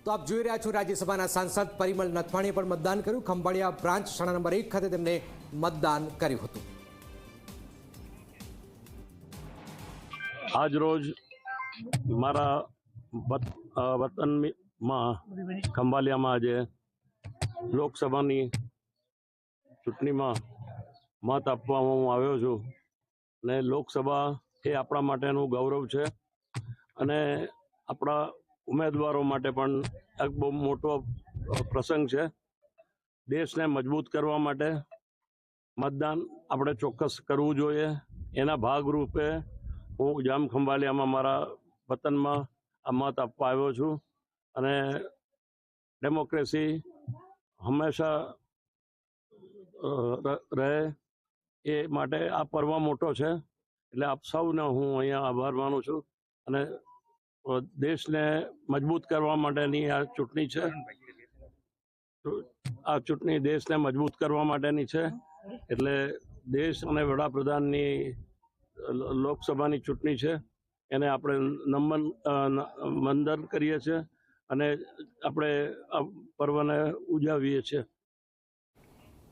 તો આપ જોઈ રહ્યા છો રાજ્યસભાના સાંસદ પરિમલ નથવાણીએ પણ મતદાન કર્યું। ખંભાળિયા બ્રાન્ચ શાળા નંબર 1 ખાતે તેમને મતદાન કર્યું હતું। આજ રોજ મારા વતનમાં ખંભાલિયામાં આજે લોકસભાની ચૂંટણીમાં મત આપવા હું આવ્યો છું અને લોકસભા એ આપણા માટેનું ગૌરવ છે અને આપણા ઉમેદવારો માટે પણ એક બહુ મોટો પ્રસંગ છે। દેશને મજબૂત કરવા માટે મતદાન આપણે ચોક્કસ કરવું જોઈએ। એના ભાગરૂપે હું જામ ખંભાલિયામાં મારા વતનમાં આ મત આપવા આવ્યો છું અને ડેમોક્રેસી હંમેશા રહે એ માટે આ પર્વ મોટો છે। એટલે આપ સૌને હું અહીંયા આભાર માનું છું અને દેશને મજબૂત કરવા માટેની આ ચૂંટણી છે। આ ચૂંટણી દેશને મજબૂત કરવા માટેની છે। એટલે દેશ અને વડાપ્રધાનની લોકસભાની ચૂંટણી છે એને આપણે વંદન કરીએ છીએ અને આપણે આ પર્વને ઉજવીએ છીએ।